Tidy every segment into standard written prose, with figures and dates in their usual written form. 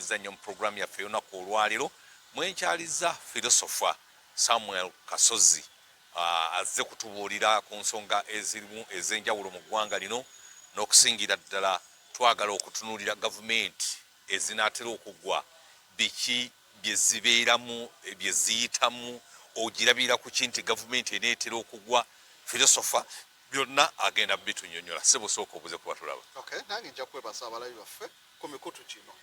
mwenyumiriza nnyo mu programu yaffe y'olunaku olwaleero mwenkyaliza philosopher Samuel Kasozi azze kutubuulira ku nsonga ezirimu ez'enjawulo mu ggwanga lino n'okusingira ddala twagala okutunuulira gavumenti ezinaatera okuggwa biki bye zibeeramu bye ziyitamu ogirabira ku ki nti gavumenti eneetera okuggwa philosopher byonna agenda bitunyonyola ssebo sooka obuze kuba tulaba. Okay, nange nja kwebaza abalabi baffe ku mikutu gino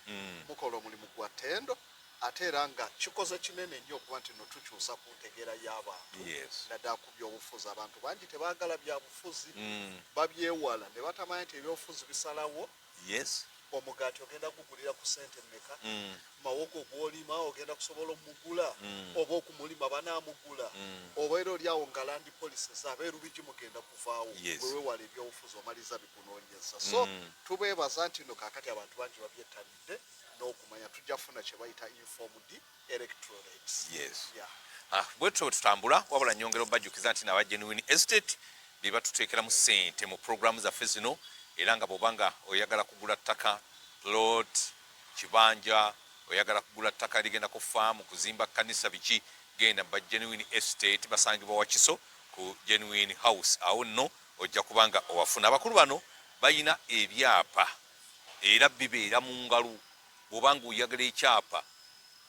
mukola omulimu gwa ttendo ate era nga kikoze kinene nnyo okuba nti no tukyusa ku ntegeera y'abantu naddala ku byobufuzi. Abantu bangi tebaagala byabufuzi babyewala ne batamanya nti ebyobufuzi bisalawo omugaati ogenda kugulira ku ssente mmeka, mawogo gw'olima ogenda kusobola omugula oba okumulima banaamugula oba era oli awo nga landi policies abeerubigi mugenda kuvaawo bwe weewala ebyobufuzi omaliza bikunoonyeza. So tubeebaza nti no kaakati abantu bangi babyettanidde n'okumanya tujja kufuna kye bayita informed electorates. Bwetyo tutambula wabula nnyongera obajjukiza nti n'aba Genuine Estate bye batuteekeramu ssente mu programu zaffe zino era nga bw'obanga oyagala kugula ttaka plot kibanja oyagala kugula ttaka ligenda ku faamu kuzimba kkanisa biki genda ba Genuine Estate basangibwa Wakiso ku Genuine House awo nno ojja kubanga owafuna. Abakulu bano bayina ebyapa era bibeera mu ngalo bw'obanga oyagala ekyapa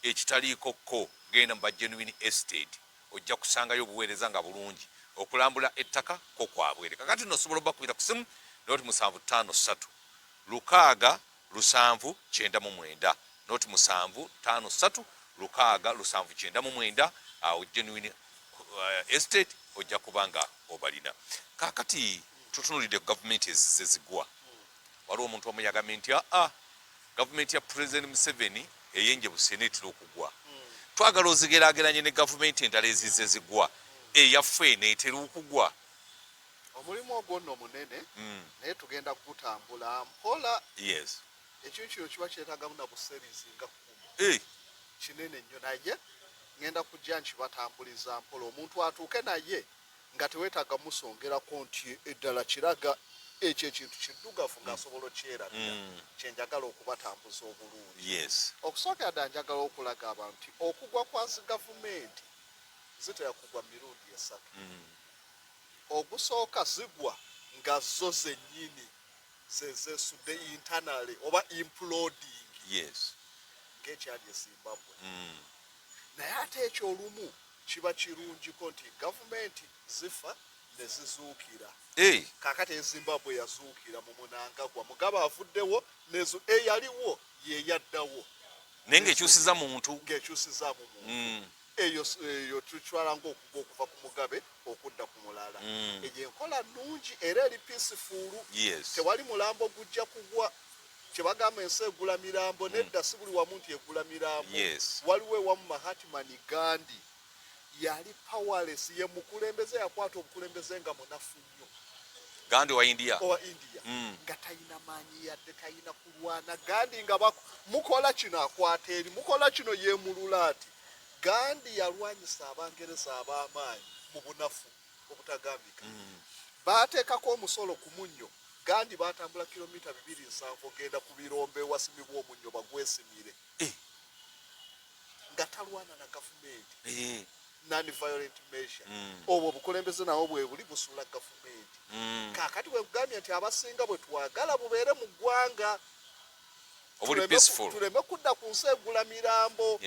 ekitaliiko ko genda ba Genuine Estate ojja kusangayo obuweereza nga bulungi okulambula ettaka ko kwabwere. Kakati nno osobola obbakubira ku simu noti 753 lukaaga lusanvu kyenda mu mwenda noti 753 lukaaga lusanvu kyenda mu mwenda awo Genuine Estate ojja kubanga obalina. Kakati tutunulidde gavumenti ezize zigwa waliwo omuntu omu yagambye nti gavumenti ya President Museveni eyenje busenetera okugwa twagala ozigeraageranye ne gavumenti endala ezize zigwa eyaffe neetera okugwa. Omulimu ogwo nno munene naye tugenda kutambula mpola. Ekintu kino kiba kyetaagamu na buserizi nga kkumi kinene nnyo naye ngenda kujja nkibatambuliza mpola omuntu atuuke naye nga teweetaaga musongerako nti eddala kiraga ekyo ekintu kiddugavu ng'asobola okyerabira kyenjagala okubatambuza obulungi. Okusookera ddala njagala okulaga abantu nti okugwa kwa zi gavumenti zitera kugwa mirundi esatu. Ogusooka zigwa nga zo zennyini zezesudde internally oba imploding ng'ekyali e Zimbabwe. Naye ate ekyo olumu kiba kirungiko nti gavumenti zifa ne zizuukira. Kaakati e Zimbabwe yazuukira mu Munangagwa Mugabe avuddewo eyaliwo ye yaddawo naye ng'ekyusiza mu muntu eyo tutwala ng'okugwa okuva ku Mugabe okudda ku mulala. Eyo enkola nnungi era eri peaceful. Tewali mulambo gujja kugwa kyebagamba ensi egula mirambo nedda si buli wamu nti egula mirambo. Waliwo ewamu Mahatma Gandhi yali powerless ye mukulembeze yakwata obukulembeze nga munafu nnyo. Gandhi wa India nga talina maanyi yadde talina kulwana. Gandhi nga mukola kino akwata eri mukola kino yeemulula ati Gandhi yalwanyisa Abangereza ab'amaanyi mu bunafu obutagambika. Baateekako omusolo ku munnyo. Gandhi baatambula kilomita 270 ogenda ku birombe ewasimibwa omunnyo bagwesimire nga talwana na gavumenti. Non-violent measure. Obwo obukulembeze nawo bwe buli busula gavumenti. Kaakati bwe kugambye nti abasinga bwe twagala bubeere mu ggwanga tuleme kudda ku nsi egula mirambo.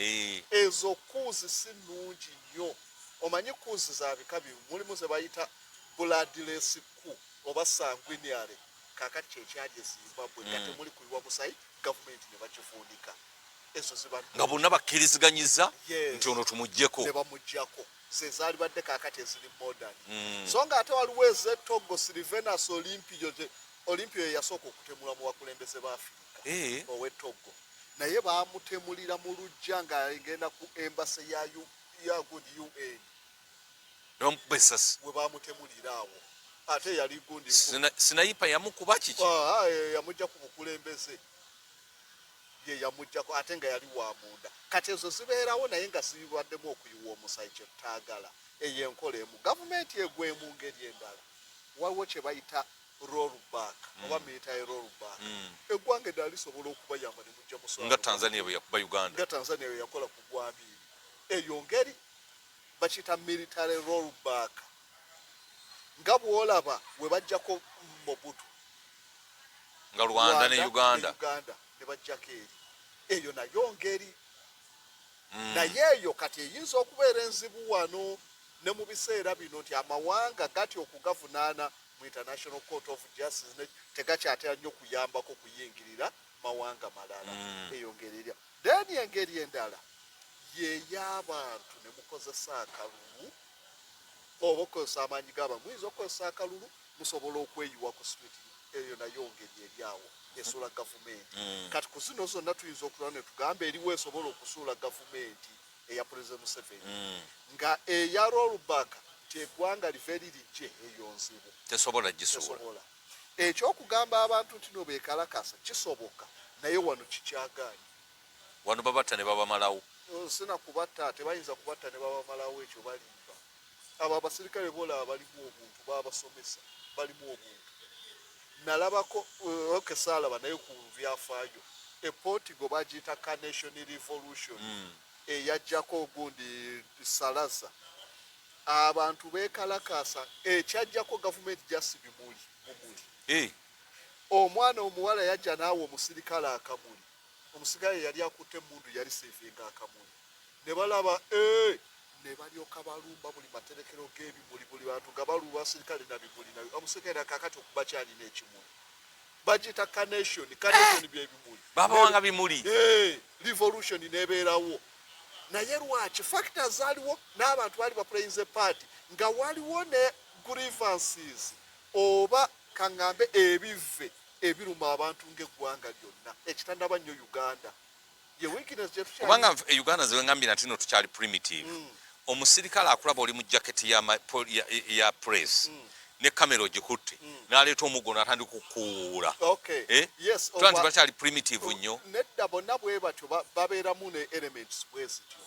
Ezo kuuzi si nnungi nnyo. Omanyi kuuzi za bika bimu mulimu ze bayita bloodless coup oba sanguinary. Kaakati kyekyali e Zimbabwe nga temuli kuyiwa busayi gavumenti ne bakivundika. Ezo ziba nga bonna bakkiriziganyiza nti ono tumuggyeko ne bamuggyako ze zaali badde kaakati eziri modern. So nga ate waliwo ez'Etogo Sylvanus Olympio ye yasooka okutemula mu bakulembeze ba Afrika ow'Etogo naye baamutemulira mu lujja ng'agenda ku embassy ya good UN we baamutemulira awo ate yali gundi sinayipa yamukuba kiki yamugja ku bukulembeze ye yamuggyako ate nga yali wa munda. Kati ezo zibeerawo naye nga zibaddemu okuyiwa omusayi kye tutaagala. Eyo enkola emu gavumenti egwa mu ngeri endala waliwo kye bayita rollback oba military rollback eggwanga eddala lisobola okubayamba ne mujja muswala nga Tanzania bwe yakuba Uganda nga Tanzania bwe yakola ku gwabiri eyo ngeri bakita military rollback nga bwolaba we bajjako Mobutu nga Rwanda ne Uganda ne bajjako eri eyo nayo ngeri naye eyo kati eyinza okubeera enzibu wano ne mu biseera bino nti amawanga gati okugavunaana mu International Court of Justice tegakyatera nnyo kuyambako kuyingirira mawanga malala eyo ngeri erya then engeri endala y'ey'abantu ne mukozesa akalulu oba okozesa amaanyi g'abantu muyinza okukozesa akalulu musobola okweyiwa ku street eyo nayo ngeri eryawo esuula gavumenti kati ku zino zonna tuyinza okulaba ne tugamba eriwo esobola okusuula gavumenti eya President Museveni nga eya rollback nti eggwanga live lirijje eyo nzibu tesobola gisuula ekyokugamba abantu nti no beekalakasa kisoboka naye wano kikyagaanyi wano babatta ne babamalawo sina kubatta tebayinza kubatta ne babamalawo ekyo balimba abo abasirikale boolaba balimu obuntu babasomesa balimu obuntu nalabako okesaalaba naye ku byafaayo eportigo bagiyita Carnation Revolution eyajjako ogundi Salaza abantu beekalakasa ekyajjako gavumenti jasi bimuli mumuli omwana omuwala yajja naawe omusirikale akamuli omusirikale yali akutte emundu yali seefinga akamuli ne balaba ne balyoka balumba buli materekero g'ebimuli buli bantu nga balumba abasirikale na bimuli nayo omusirikale kakati okuba kyalina ekimuli bagita Carnation byebimuli babawanga bimuli revolution nebeerawo naye lwaki factors zaaliwo n'abantu bali baplayinze party nga waliwo ne grievances oba kaŋŋambe ebive ebiruma abantu ng'eggwanga lyonna ekitandaba nnyo Uganda ye weakness gye kubanga Uganda zewengambye nati no tukyali primitive omusirikale akulaba oli mu jaketi ya press ne kamera ogikutte n'aleeta omuggo n'atandika okukuula tulanti bakyali primitive nnyo nedda bonna bwe batyo babeeramu ne elements bwe zityo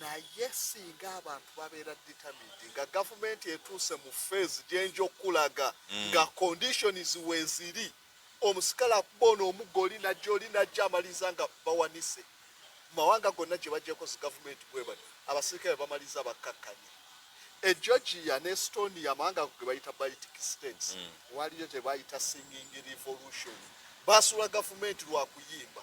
naye singa abantu babeera determined nga gavumenti etuuse mu phase gyenja okulaga nga conditions weziri omusikala akuboona omuggo oli najja amaliza nga bawanise mawanga gonna gye bajjeko zi gavumenti bwe batyo abasirikale bamaliza bakkakkanye Georgia ne Estonia amawanga ge bayita Baltic states waliyo gye bayita singing revolution basula gavumenti lwa kuyimba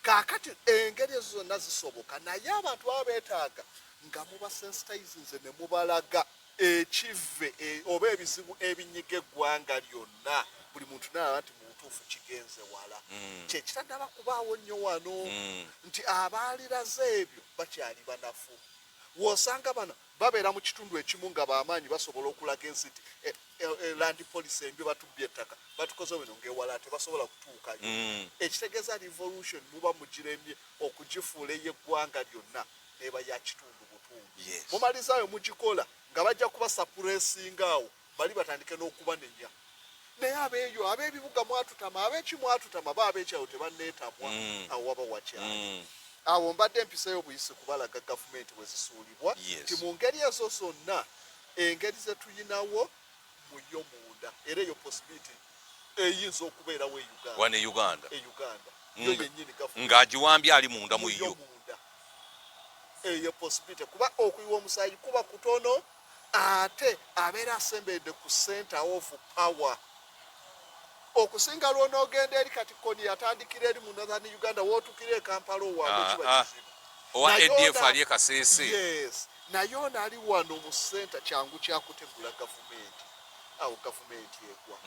kaakati engeri ezo zonna zisoboka naye abantu baba beetaaga nga muba sensitizinze ne mubalaga ekive oba ebizibu ebinyiga eggwanga lyonna buli muntu nalaba nti mu butuufu kigenze wala kyekitandaba kubaawo nnyo wano nti abaaliraze ebyo bakyali banafu wosanga bano babeera mu kitundu ekimu nga bamaanyi basobola okulaga ensi nti land police embi batubbye ettaka batukoze bino ng'ewala tebasobola kutuukayo ekitegeeza revolution muba mugiremye okugifuula ey'eggwanga lyonna eba ya kitundu butundu mumalizaayo mugikola nga bajja kuba sapuresingaawo bali batandike n'okubanenya naye abeeyo ab'ebibuga mwatutama ab'eki mwatutama baabeekyawo tebanneetamwa awo waba wakyali awo mbadde mpiseeyo buyisi kubalaga gavumenti bwe zisuulibwa nti mu ngeri ezo zonna engeri ze tuyinawo muyo munda era eyo possibility eyinza okubeerawo Uganda yo yennyini gavumenti ng'agiwambye ali munda mu yo eyo possibility kuba okuyiwa omusaayi kuba kutono ate abeera asembedde ku center of power okusinga lw'onoogenda eri kati koni yatandikira eri mu Northern Uganda wootukira e Kampala owambe kiba kizibu owa ADF ali Kasese naye ono ali wano mu center kyangu kyakutegula gavumenti awo gavumenti egwa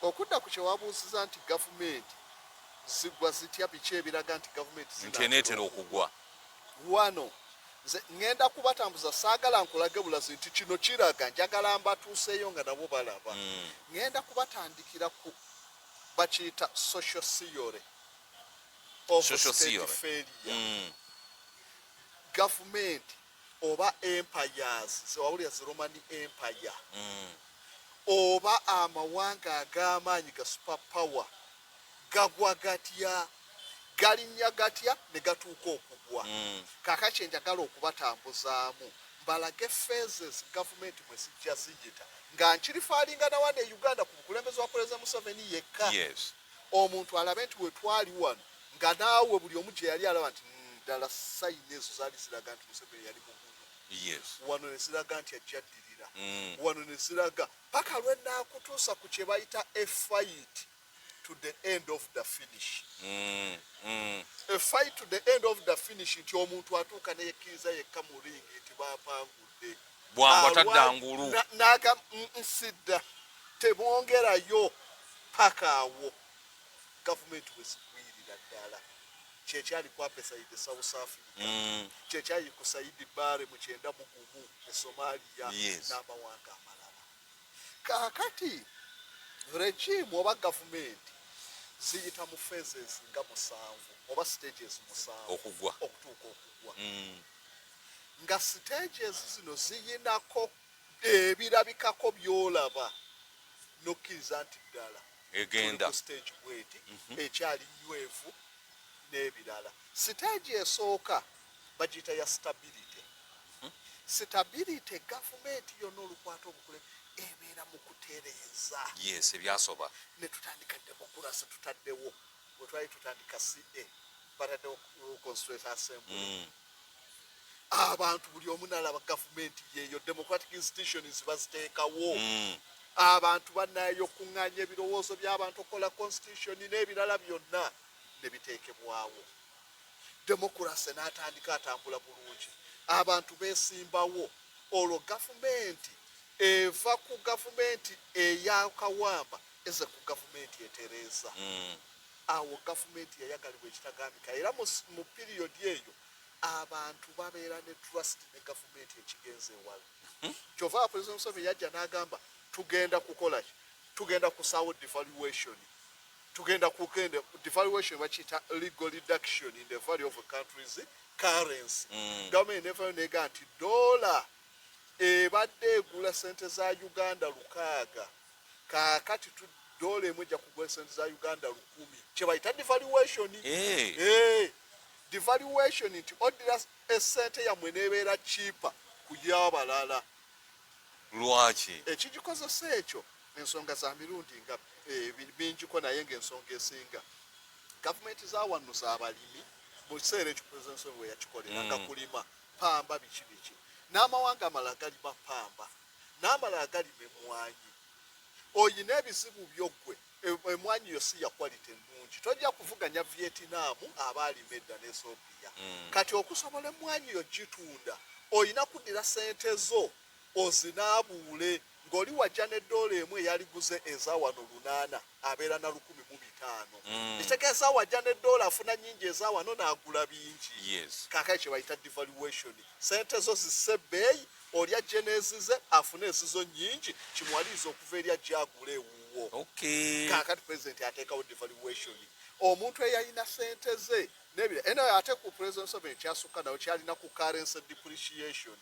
okudda ku kyewabuuziza nti gavumenti zigwa zitya biki ebiraga nti gavumenti eneetera okugwa wano nze ngenda kubatambuza saagala nkulage bulazi nti kino kiraga njagala mbatuuseeyo nga nabo balaba ngenda kubatandikira ku bakiyita social theory of state failure government oba empires zewawulira zi Roman empire oba amawanga ag'amaanyi ga super power gagwa gatya galinnya gatya ne gatuuka okugwa kaakati enjagala okubatambuzaamu balage phases gavumenti mwe zijja ziyita nga nkirifalinga nawane e Uganda ku bukulembeze wa President Museveni yekka. Omuntu alabe nti we twali wano nga naawe buli omu gye yali alaba nti ddala sayini ezo zaali ziraga nti Museveni yali mugudu. Wano ne ziraga nti ajjaddirira. Wano ne ziraga paka lwe naakutuusa ku kye bayita a fight to the end of the finish. A fight to the end of the finish nti omuntu atuuka ne yekkiriza yekka mu ringi nti baapangudde. Bwangwataddangulu. Naga nsidda tebongerayo paka awo. Government wezigwirira ddala. Kyekyali ku Apartheid South Africa. Kyekyali ku Saidi Barre mu 1991 e Somalia n'amawanga amalala. Kaakati regime oba government ziyita mu phases nga 7 oba stages 7 okutuuka okugwa. Nga stages zino ziyinako ebirabikako byolaba nokkiriza nti ddala egenda stage bweti ekyali nywevu n'ebirala. Stage esooka bagiyita ya stability. Stability government yonna olukwata obukulembeze ebeera mu kutereeza. Ebyasoba. Ne tutandika democracy tutaddewo bwe twali tutandika CA bataddewo constituent assembly. Abantu buli omu n'alaba gavumenti yeeyo democratic institutions baziteekawo. Abantu bannayo okuŋŋaanya ebirowoozo by'abantu okukola constitution n'ebirala byonna ne biteekebwawo. Democracy n'atandika atambula bulungi. Abantu beesimbawo. Olwo gavumenti eva ku gavumenti eyakawamba eze ku gavumenti etereeza. Awo gavumenti yayagalibwa ekitagambika era mu period eyo abantu babeera ne trust ne gavumenti ekigenze ewala. Kyova President Museveni yajja n'agamba tugenda kukola ki? Tugenda kusaawo devaluation. Tugenda kugenda devaluation bakiyita legal reduction in the value of a country's currency. Government never nega nti dollar ebadde egula sente za Uganda 600 kaakati dola emu ejja kugula sente za Uganda 1000 kye bayita devaluation. Devaluation nti odira esente yammwe nebeera cheaper ku y'abalala. Lwaki? Ekigikozesa ekyo ensonga za mirundi nga bingiko naye ng'ensonga esinga. Gavumenti za wano z'abalimi mu kiseera ekyo President we yakikolera nga kulima pamba biki. N'amawanga amalala galima pamba n'amalala galima emmwanyi. Oyina ebizibu byoggwe emmwanyi yo si ya quality ennungi. Tojja kuvuganya Vietnam abaalima edda ne Ethiopia. Kati okusobola emmwanyi yo gitunda oyina kuddira sente zo ozinaabuule ng'oli wajja ne ddoola emu eyaliguze eza wano 800 abeera na 1,500. Ekitegeeza wajja ne ddoola afuna nnyingi eza wano n'agula bingi. Kaakati kye bayita devaluation. Sente zo zisse bbeeyi oli ajje n'ezize afune ezizo nnyingi kimuwaliriza okuva eri ajja agula ewuwo. Kaakati President ateekawo devaluation. Omuntu eyalina sente ze nebira eno ate ku President Museveni kyasukka nawe kyalina ku currency depreciation.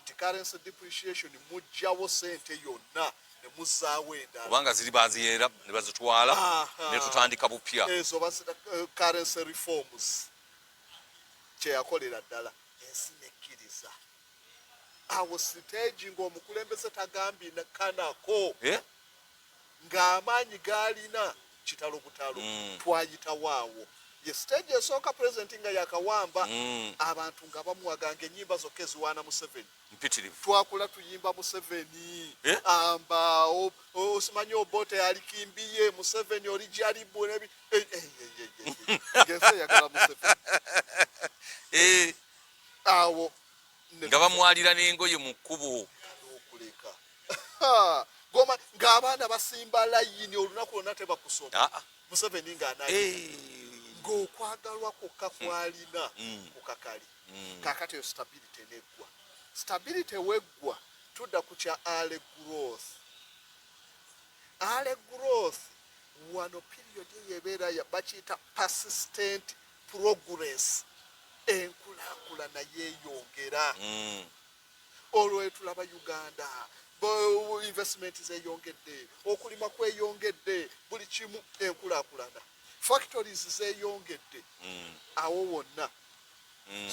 Nti currency depreciation mujjawo sente yonna ne muzzaawo endala kubanga ziri baziyera ne bazitwala ne tutandika bupya. Ezo bazita currency reforms kyeyakolera ddala ensi nekkiriza. Awo stage ng'omukulembeze tagambi kanako ng'amaanyi gaalina kitalo butalo twayitawaawo. Ye stage esooka President nga yakawamba abantu nga bamuwaganga ennyimba zokka eziwaana Museveni mpitirivu. Twakula tuyimba Museveni amba osimanyi obote alikimbiye Museveni olijalibu nebi ngese yagala Museveni awo nga bamwalira n'engoye mu kkubo okuleka goma ng'abaana basimba layini olunaku lwonna tebakusoma Museveni ng'anayi ng'okwagalwa kwokka kwalina ku kakali. Kaakati yo stability neggwa. Stability weggwa tudda ku kya early growth. Early growth wano period eyebeera bakiyita persistent progress. Enkulaakulana yeeyongera. Olwo tulaba Uganda investment zeeyongedde, okulima kweyongedde, buli kimu enkulaakulana. Factories zeeyongedde awo wonna.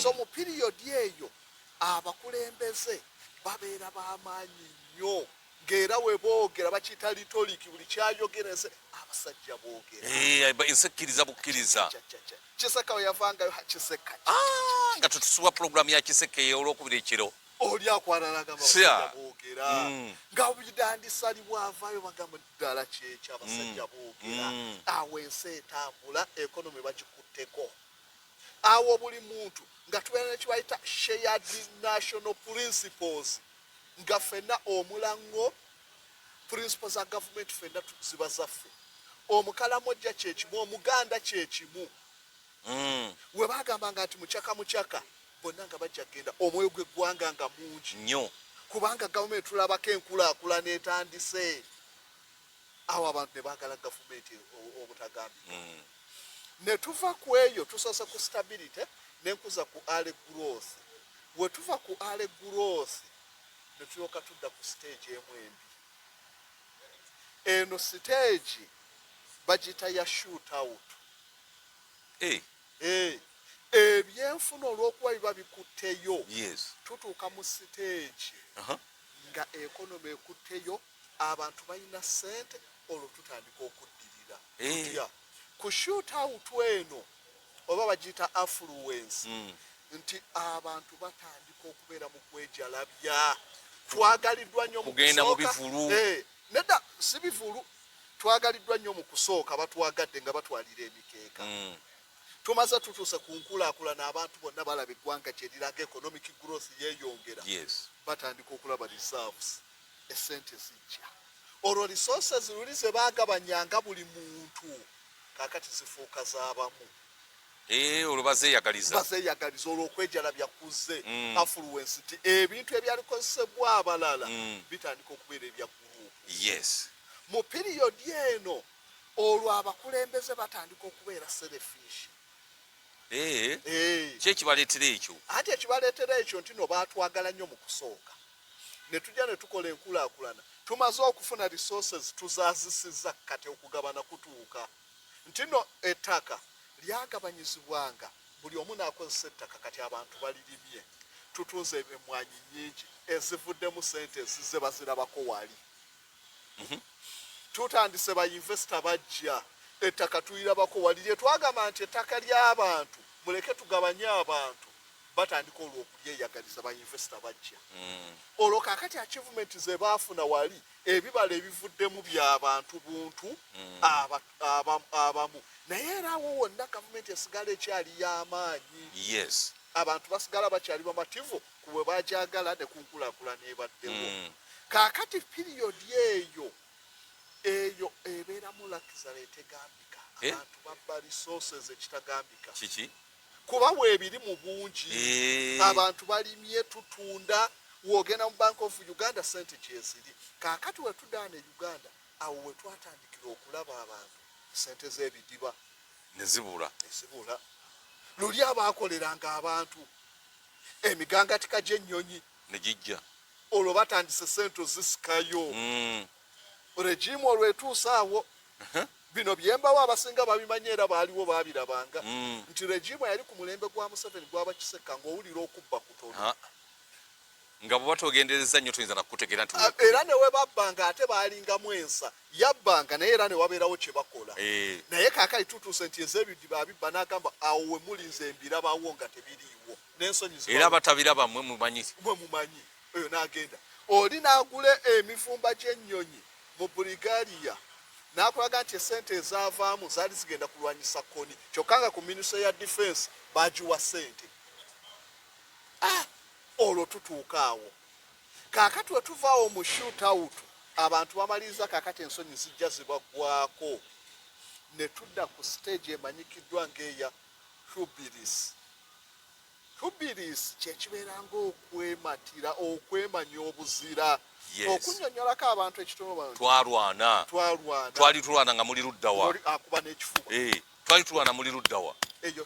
So mu period eyo abakulembeze babeera b'amaanyi nnyo ngera we boogera bakiyita litoliki buli kyayogereze abasajja boogera ensekkiriza bukkiriza Kiseka we yavangayo Kiseka nga tutusuba programu ya Kiseka olwokubira ekiro oli akwanalaga abasajja boogera nga bidandisa ali bwavaayo bagamba ddala kyekyo abasajja boogera awo ensi etambula ekonomi bagikutteko awo buli muntu nga tubeera nekibayita shared national principles nga ffenna omulango principles za government ffenna ziba zaffe omukalamojja kyekimu omuganda kyekimu we bagambanga nti mukyaka bonna nga bajja kgenda omwoyo gw'eggwanga nga mungi nnyo kubanga gavumenti tulabako enkulaakulana etandise awo abantu ne baagala gavumenti obutagambika ne tuva ku eyo tusoose ku stability n'enkuza ku ale growth we tuva ku ale growth ne tulyoka tudda ku stage emu embi eno stage bagita ya shoot out ebyenfuna olw'okuba biba bikutteyo tutuuka mu stage nga ekonomi ekutteyo abantu balina ssente olwo tutandika okuddirira ku shoot out eno oba bagiyita affluence nti abantu batandika okubeera mu kwejalabya twagaliddwa nnyo kugenda mu bivulu nedda si bivulu twagaliddwa nnyo mu kusooka batwagadde nga batwalira emikeeka tumaze tutuuse ku nkulaakulana abantu bonna balaba eggwanga kyeriraga economic growth yeeyongera batandika okulaba reserves essente zijja olwo resources luli ze baagabanyanga buli muntu kaakati zifuuka z'abamu olwo bazeeyagaliza olw'okwejalabya kuzze affluence nti ebintu ebyalikozesebwa abalala bitandika okubeera ebya gurupu mu piriyodi eno olwo abakulembeze batandika okubeera selfish kyekibaleetera ekyo anti ekibaleetera ekyo nti no baatwagala nnyo mu kusooka ne tujja ne tukola enkulaakulana tumaze okufuna resources tuzaazisizza kati okugabana kutuuka nti no ettaka lyagabanyizibwanga buli omu n'akozesa ettaka kati abantu balirimye tutunze emwanyi nnyingi ezivuddemu sente ezizze bazirabako wali tutandise bayinvesita bajja ettaka tuyirabako wali lye twagamba nti ettaka ly'abantu muleke tugabanye abantu batandika olw'okulyeyagaliza bayinvesita bajja olwo kaakati achievement ze baafuna wali ebibala ebivuddemu by'abantu buntu abamu naye era awo wonna gavumenti esigala ekyali y'amaanyi abantu basigala bakyali bamativu ku bwe bagyagala ne ku nkulaakulana ebaddewo kaakati piriyodi eyo ebeeramu lakizala etegambika abantu babba resources ekitagambika kuba weebiri mu bungi abantu balimye tutunda wogenda mu Bank of Uganda sente gyeziri kaakati wetuddaana e Uganda awo we twatandikira okulaba abantu sente z'ebidiba nezibula luli abaakoleranga abantu emigangatika gy'ennyonyi ne gijja olwo batandise sente zisikayo regimu olwetuusa awo bino byembawo abasinga babimanye era baaliwo baabirabanga nti regimu yali ku mulembe gwa Museveni gwaba Kiseka ng'owulira okubba kutono nga bwe batogendereza nnyo tuyinza nakutegeera nti era ne we babbanga ate baalingamu ensa yabbanga naye era ne wabeerawo kye bakola naye kaakali tutuuse nti ez'ebidiba abibba n'agamba awo we mulinze embirabawo nga tebiriiwo n'ensonyi era batabiraba mwe mumanyi oyo n'agenda oli n'agula emivumba gy'ennyonyi mu Bulgaria n'akulaga nti esente ezaavaamu zaali zigenda kulwanyisa koni kyokka nga ku minisitule ya defense bagiwa sente olwo tutuuka awo kaakati we tuvaawo mu shoot out abantu bamaliriza kaakati ensonyi zijja zibaggwako ne tudda ku stage emanyikiddwa ng'eya hubris kyekibeeranga okwematira okwemanya obuzira okunnyonnyolako abantu ekitono twalwana twali tulwana nga muli luddawa akuba n'ekifuba twali tulwana muli luddawa eyo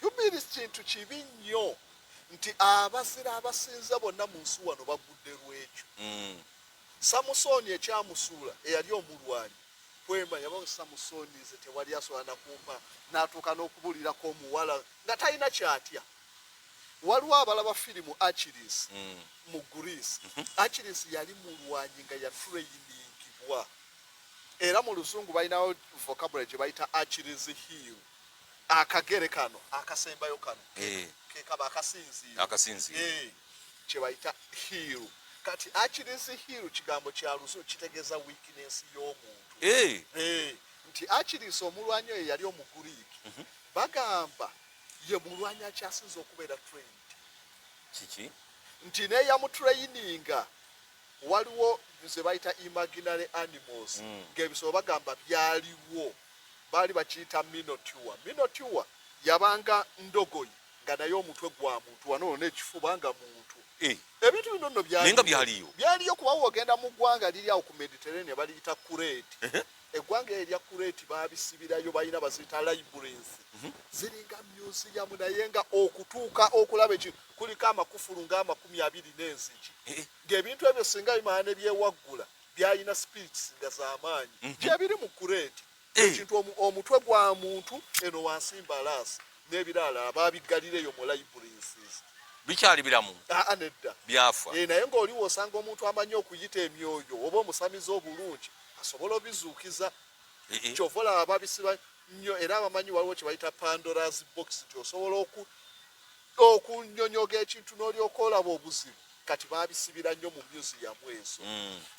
hubris kintu kibi nnyo nti abazira abasinza bonna mu nsi wano bagudde lwekyo samusoni ekyamusuula eyali omulwanyi kwemanya ba samusoni ze tewali asobola nakumpa n'atuuka n'okubulirako omuwala nga talina kyatya waliwo abalaba firimu Achilles mu Greece. Achilles yali mulwanyi nga yatreiningibwa era mu luzungu balinawo vocabulary gye bayita Achilles heel. Akagere kano akasembayo kano ke kaba akasinziiro kye bayita heel. Kati Achilles heel kigambo kya luzungu kitegeeza weakness y'omuntu. Nti Achilles omulwanyi oyo yali Omugiriiki. Bagamba ye mulwanyi akyasinze okubeera trained. Kiki? Nti ne yamutraininga waliwo ze bayita imaginary animals ng'ebisolo bagamba byaliwo baali bakiyita Minotaur. Minotaur yabanga ndogoyi nga naye omutwe gwa muntu wano n'ekifuba nga muntu. Ebintu bino nno byaliyo kuba wogenda mu ggwanga liri awo ku Mediterranean baliyita Crete. Eggwanga erya Crete baabisibirayo balina baziyita libraries. Ziringa museum naye nga okutuuka okulaba ekintu kuliko amakufulu nga-20 n'enzigi. Ng'ebintu ebyo singa bimala ne byewaggula byalina spirits nga z'amaanyi. Gyebiri mu Crete. Ekintu omutwe gwa muntu eno wansi mbalaasi n'ebirala baabigalireyo mu libraries. Bikyali biramu. Nedda. Byafa. Naye ng'oliwo osanga omuntu amanyi okuyita emyoyo oba omusamiza obulungi asobola obizuukiza. Kyova olaba babisiba nnyo era abamanyi waliwo kye bayita Pandora's box nti osobola okunyonyoga ekintu n'olyoka olaba obuzibu. Kati baabisibira nnyo mu museum ezo.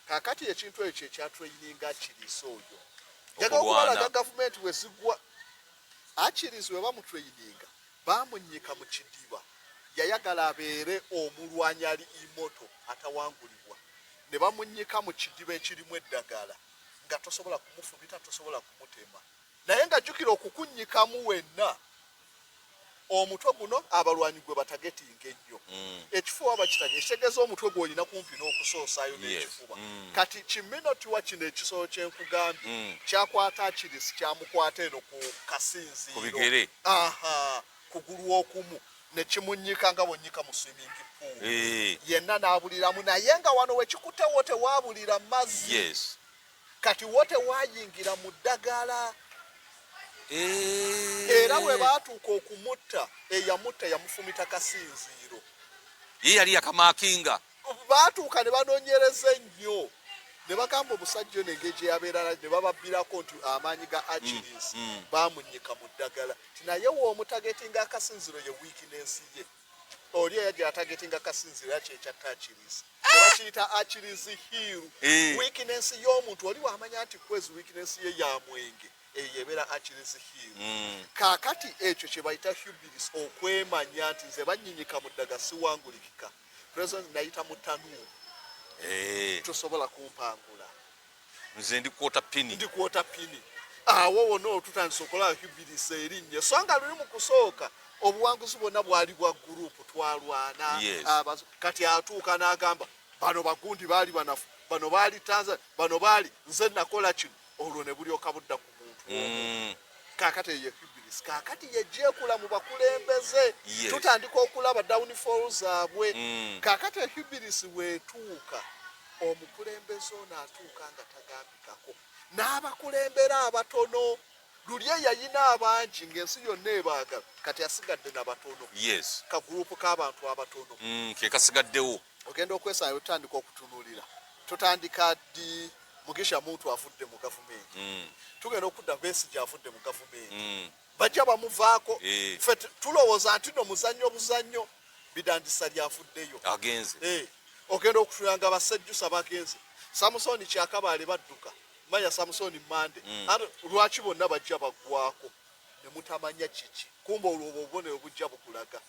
Kaakati ekintu ekyo ekyatrayininga Achilles oyo yagala okubalaga gavumenti wesigwa. Achilles we bamutrayininga baamunnyika mu kidiba. Yayagala abeere omulwanyi ali imoto atawangulibwa. Ne bamunnyika mu kidiba ekirimu eddagala nga tosobola kumufumita, tosobola kumutema. Naye nga jjukira okukunnyikamu wenna omutwe guno abalwanyi gwe batagetinga ennyo. Ekifuba bakitegeeza omutwe gw'olina kumpi n'okusoosaayo n'ekifuba. Kati kiminotiwa kino ekisolo kye nkugambye kyakwata Achilles kyamukwata eno ku kasinziiro. Ku bigere. Kugulu okumu. Ne kimunnyika nga bwonnyika mu swimming pool. Yenna n'abuliramu naye nga wano wekikutte wote waabulira mazzi. Kati wote waayingira mu ddagala. Era bwe baatuuka okumutta eyamutta yamufumita kasinziiro. Ye yali yakamaakinga. Baatuuka ne banoonyereza ennyo ne bagamba omusajja ono engeri gye yabeera ne bababbirako nti amaanyi ga Achilles baamunnyika mu ddagala. Naye w'omutagetinga akasinziiro ye weakness ye. Oli eyajja atagetinga akasinziiro era kyekyatta Achilles. Ne bakiyita Achilles heel. Weakness y'omuntu oli wamanya nti kwezi weakness ye ya mwenge. Eyebeera Achilles heel. Kaakati ekyo kye bayita hubris okwemanya nti nze bannyinyika mu ddagala siwangulikika. President nayita mu ttanuulu. Tosobola kumpangula. Nze ndi kwota pini. Awo wonna otutandisa okola hubris erinnya. So nga luli mu kusooka obuwanguzi bwonna bwali bwa gurupu twalwana. Kati atuuka n'agamba bano bagundi baali banafu, bano baali Tanzania, bano baali nze nakola kino. Olwo ne bulyoka budda ku muntu. Kaakati ye hubris. Kaakati yejjeekula mu bakulembeze. Tutandika okulaba downfall zaabwe. Kaakati hubris weetuuka omukulembeze ono atuuka nga tagambikako. N'abakulembera abatono. Luli yayina abangi ng'ensi yonna ebaagala. Kati asigadde n'abatono. Kagurupu k'abantu abatono. Ke kasigaddewo. Ogenda okwesaayo tutandika okutunuulira. Tutandika ddi Mugisha muntu avudde mu gavumenti. Tugenda okudda Besigye avudde mu gavumenti. Bajja bamuvaako. Ffe tulowooza nti no muzannyo bidandisa lyavuddeyo. Agenze. Ogenda okutuyanga basajjusa bagenze. Samusoni Kyakabaale badduka. Manya Samusoni Mande. Lwaki bonna bajja baggwako ne mutamanya kiki. Kumba olwo obubonero bujja bukulaga.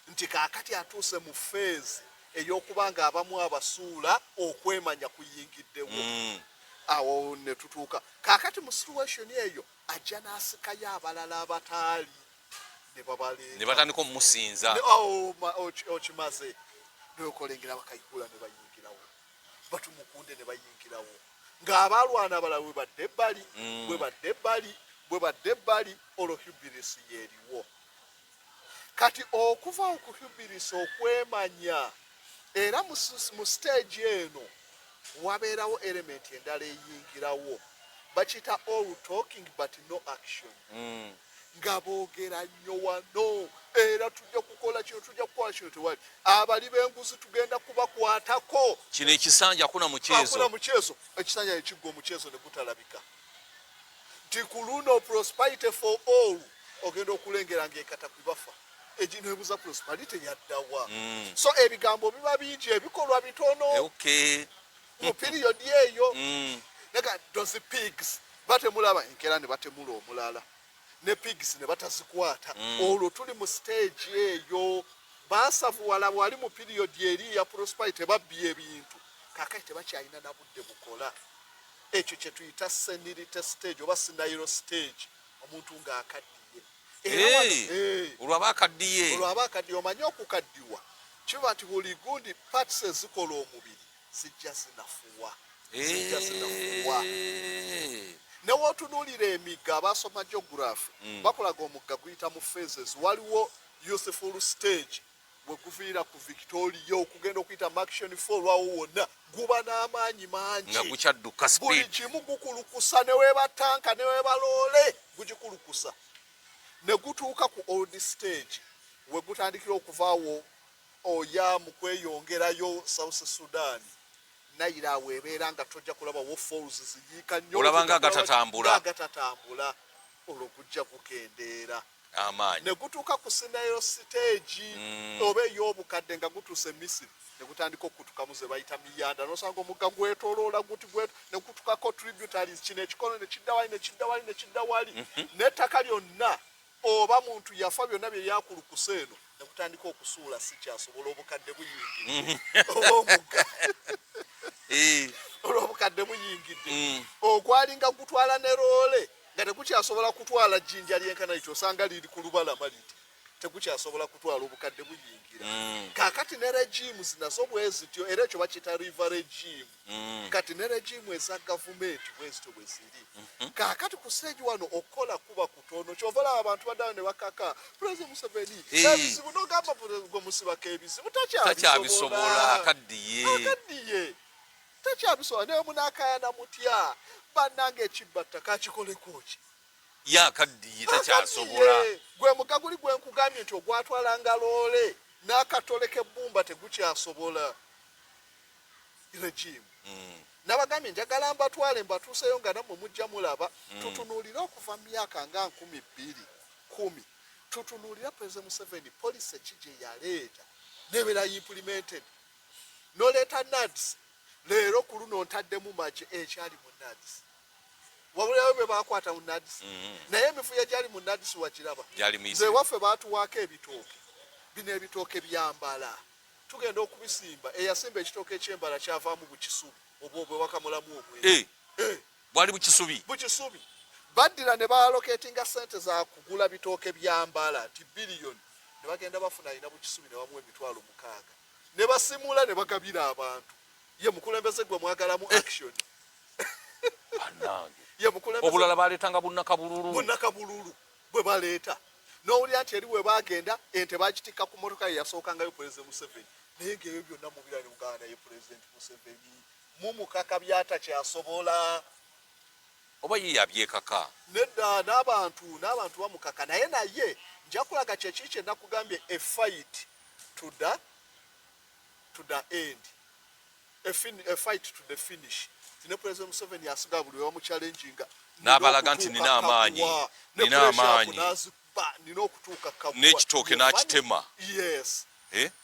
Nti kaakati atuuse mu feezi ey'okubanga abamu abasuula okwemanya kuyingiddewo. Awo ne tutuuka. Kaakati mu situation eyo ajja n'asikayo abalala abataali ne babaleeta. Ne batandika omusinza. Okimaze. N'okolengera bakayigula ne bayingirawo. Batumukunde ne bayingirawo. Ng'abalwana abalala bwe badde ebbali olwo hubris yeeriwo. Kati okuva ku hubris okwemanya era mu stage eno wabeerawo element endala eyingirawo bakiyita all talking but no action. Nga boogera nnyo wano era tujja kukola kino tujja kukola kino tewali abali b'enguzi tugenda kubakwatako kino ekisanja akuna muchezo ekisanja ekigwa omuchezo ne gutalabika nti ku luno prosperity for all ogenda okulengera ng'ekata kwibafa egino ebuza prosperity yaddawa so ebigambo biba bingi ebikolwa bitono mu period eyo naga those pigs batemulaba enkera ne batemula omulala ne pigs ne batazikwata olwo tuli mu stage eyo basavuwala wali mu period eri ya prosperity babbi ebintu kakati tebakyalina na budde bukola ekyo kye tuyita senility stage oba scenario stage omuntu ng'akaddiye olwabakaddiye omanye okukaddiwa kiba nti buli gundi parts ezikola omubiri zijja zinafuwa newotunuulira emigga abasoma geography bakolaga omugga guyita mu phases waliwo useful stage we guviira ku Victoria okugenda okuyita Maction Fall lwawo wonna guba n'amaanyi mangi nga gukyadduka speed buli kimu gukulukusa ne weebatanka ne weebaloole gugikulukusa ne gutuuka ku old stage we gutandikira okuvaawo oya mu kweyongerayo South Sudan Naira awo ebeera nga tojja kulaba wo falls ziyiika nnyo olaba nga gatatambula olwo gujja gukendeera amaanyi ne gutuuka ku scenario stage oba ey'obukadde nga gutuuse Misiri ne gutandika okutukamu ze bayita miyanda n'osanga omugga gwetoloola ne gutukako tributaries kino ekikono ne kidda wali n'ettaka lyonna oba muntu yafa byonna bye byakulukusa eno ne gutandika okusuula si kyasobola obukadde buyingidde oba omugga olw'obukadde buyingidde ogwalinga gutwala ne roole nga tegukyasobola kutwala jjinja lyenkana lityo osanga liri ku lubalama liti tegukyasobola kutwala obukadde buyingira kaakati ne regimes nazo bwe zityo era ekyo bakiyita river regime kati ne regime eza gavumenti bwe zityo bwe ziri kaakati ku stage wano okukola kuba kutono kyova olaba abantu baddayo ne bakaka President Museveni ebizibu n'ogamba gwe musibako ebizibu takyabisobola akaddiye takyabisobola naye munaakayana mutya bannange ekibbatta kakikoleko ki yakaddiye takyasobola gwe mugaguli gwe nkugambye nti ogwatwalanga loole n'akatole k'ebbumba tegukyasobola regime nabagambye njagala mbatwale mbatuuseyo nga nammwe mujja mulaba tutunuulire okuva mu myaka nga 2010 tutunuulira President Museveni policy ki gye yaleeta nebeera implemented noleeta NADS leero ku luno ntaddemu magye ekyali mu NADS wabulayo be bakwata mu NADS naye emifu egyali mu NADS wakiraba ze waffe baatuwaako ebitooke bino ebitooke byambala tugenda okubisimba eyasimba ekitooke ekyembala kyavaamu bukisubi oba obwe wakamulamu omwe bwali bukisubi baddira ne baaloketinga sente za kugula bitooke byambala nti biliyoni ne bagenda bafuna alina bukisubi ne bamuwa emitwalo 6 ne basimula ne bagabira abantu ye mukulembeze gwe mwagalamu action ye mukulembeze obulala baleetanga bunnakabululu bwe baleeta n'owulira nti eri we bagenda ente bagitikka ku motoka ye yasookangayo President Museveni naye ng'ebyo byonna mubira ne muganda ye President Museveni mumukaka byatakyasobola oba ye yabyekaka nedda n'abantu bamukaka naye nja kulaga kyeki kye nakugambye a fight to the end a fight to the finish tine President Museveni asiga buli wa mu challenginga n'abalaga nti nina amaanyi nina okutuuka kabwa n'ekitooke n'akitema yes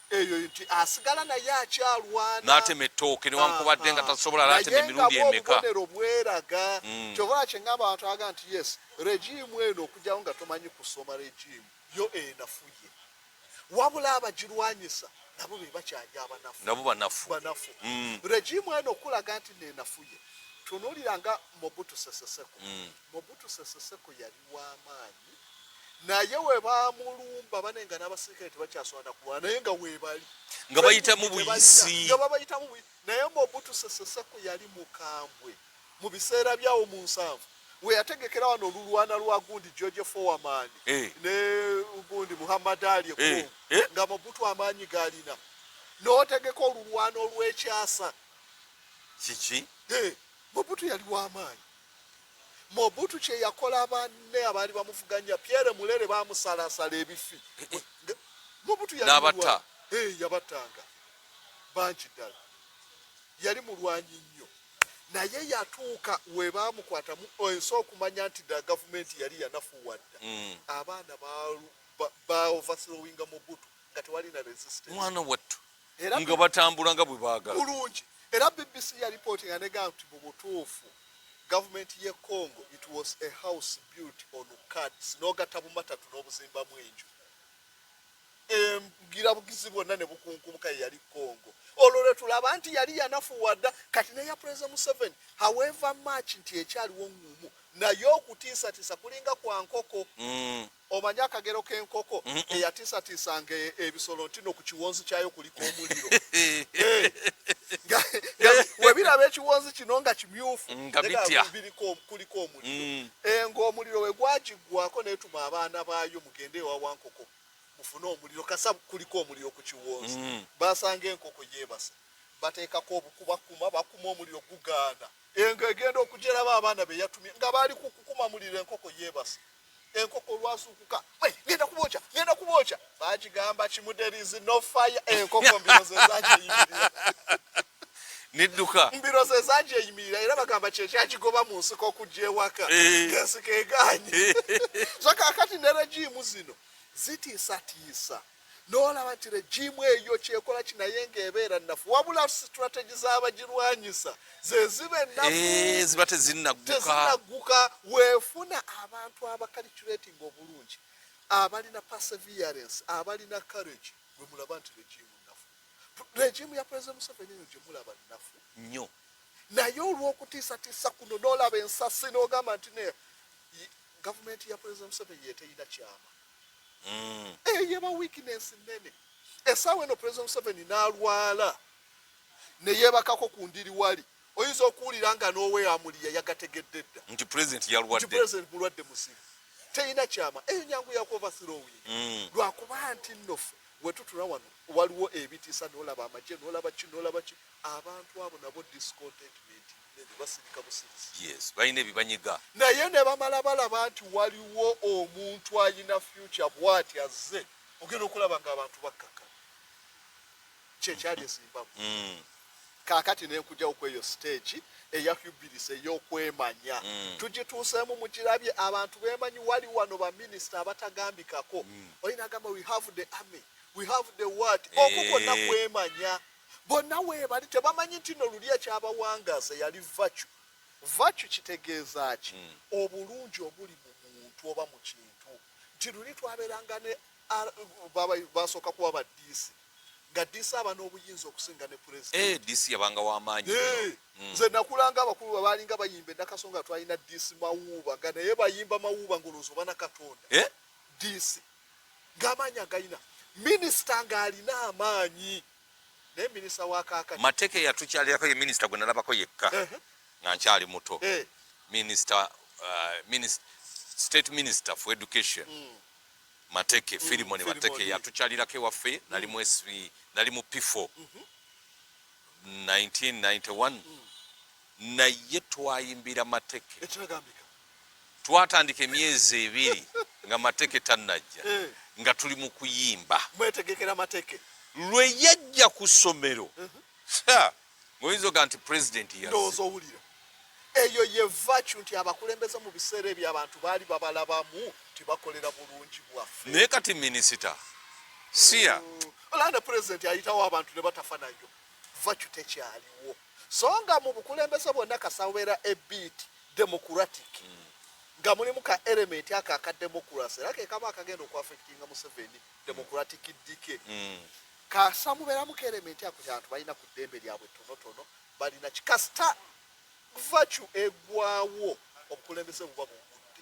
eyo nti asigala naye akyalwana n'atema ettooke newankubadde nga tasobola n'atema emirundi emeka obubonero bweraga kyobola kyengamba abantu aga nti yes regime eno okujyawo nga tomanyi kusoma regime yo enafuye wabula abagirwanyisa nabo be bakyajja nabo banafu regime eno okulaga nti nenafuye tunuulira nga Mobutu Sese Seko yali w'amaanyi naye we baamulumba banenga n'abasirikale tebakyasobola kulwana naye nga weebali nga bayitamu buyisi naye Mobutu Sese Seko yali mukambwe mu biseera byawo mu 7 we yategekera wano olulwana lwa gundi George Foreman ne gundi Muhammad Ali nga Mobutu amaanyi galina n'otegeka olulwana olw'ekyasa kiki Mobutu yali w'amaanyi Mobutu kye yakola banne abaali bamuvuganya Pierre Mulere baamusalasala ebifi Mobutu n'abatta yabattanga bangi ddala yali mulwanyi nnyo naye yatuuka we baamukwatamu ensi okumanya nti ddala gavumenti yali yanafuwadda abaana ba overthrowinga Mobutu nga tewali na resistance mwana wattu nga batambula nga bwe baagala bulungi era BBC yaripootinga negamba nti mu butuufu gavumenti y'e Congo it was a house built on cards n'ogatta bumatatu n'obuzimbamu enju bugirabugizi bwonna ne bukunkumuka yali Congo olwo lwe tulaba nti yali yanafuwadda kati neya President Museveni however much nti ekyaliwo ngumu naye okutiisatiisa kulinga kwa nkoko omanya akagero k'enkoko eyatiisatiisanga ebisolo ntino ku kiwonzi kyayo kuliko omuliro webiraba ekiwonzi kino nga kimyufu kuliko omuliro ng'omuliro we gwagigwako netuma abaana baayo mugende ewa wankoko mufune omuliro kasa kuliko omuliro ku kiwonzi basanga enkoko yeebase bateekako obukubakuma bakuma omuliro gugaana engo egenda okugyeraba abaana be yatumye nga baali kukukuma muliro enkoko yeebase enkoko lwasuukuka genda kubooca baagigamba kimu there is no fire enkoko mbiro ze zagyeyimirira nedduka mbiro ze zagyeyimirira era bagamba kyekyakigoba mu nsiko okujja ewaka ng'ensiko eganye so kaakati ne regimu zino zitiisatiisa n'olaba nti regimu eyo kyekola kinaye ng'ebeera nnafu wabula strategy z'abagirwanyisa ze ziba ennafu ziba tezinagguka weefuna abantu abacalculating obulungi abalina perseverance abalina courage bwe mulaba nti regimu nnafu regimu ya President Museveni eyo gye mulaba nnafu nnyo naye olw'okutiisatiisa kuno n'olaba ensasi n'ogamba nti ne gavumenti ya President Museveni yeteyina kyama yeba weakness nnene essaawa eno President Museveni n'alwala ne yeebakako ku ndiri wali oyinza okuwulira nga n'oweyamuliya yagategedde dda nti president yalwadde president mulwadde musiru teyina kyama eyo nyangu yakovathrowing lwakuba nti nnofe wetutula wano waliwo ebitiisa n'olaba amagye n'olaba ki abantu abo nabo discontentment basirika busirisi balina ebibanyiga naye ne bamala balaba nti waliwo omuntu alina future bw'ati azze ogenda okulaba ng'abantu bakkaka kyekyali ezimbabwe kaakati nenkujjawo kweyo stage eya hubris ey'okwemanya tugituuseemu mugirabye abantu beemanyi wali wano baminisita abatagambikako olina agamba we have the army we have the what okwo kwonna kwemanya bonna weebali tebamanyi nti no luli ekyabawangaza yali vacu kitegeeza ki obulungi obuli mu muntu oba mu kintu nti luli twabeeranga ne basooka kuba ba DC nga DC aba n'obuyinza okusinga ne president DC yabanga w'amaanyi nze nakulanga abakulu babaalinga bayimba enakasonga twalina DC mawuuba nga naye bayimba mawuuba ng'olowooza oba na Katonda DC ng'amaanyi agayina minisita ng'alina amaanyi naye minisita wa kaakati Mateke yatukyalirako ye minisita gwe nalabako yekka nga nkyali muto state minister for education Mateke Filimoni Mateke yatukyalirako ewaffe nali mu P4 1991 naye twayimbira Mateke twatandika emyezi 2 nga Mateke tannajja nga tuli mu kuyimba mwetegekera Mateke lwe yajja ku ssomero ngoyinza oga nti president ndowooza owulira eyo ye vacu nti abakulembeze mu biseera ebyo abantu baali babalabamu tibakolera bulungi bwaffe naye kati minisita siya olanda president ayitawo abantu ne batafa nayo vacu tekyaliwo so nga mu bukulembeze bwonna kasaweera ebit democratic nga mulimu ka element aka aka democracy era kekaba akagenda okuaffectinga Museveni democratic dike kasamubeeramu ka element ako kyantu balina ku ddembe lyabwe tonotono balina kikasita vacu egwawo obukulembeze buba bugudde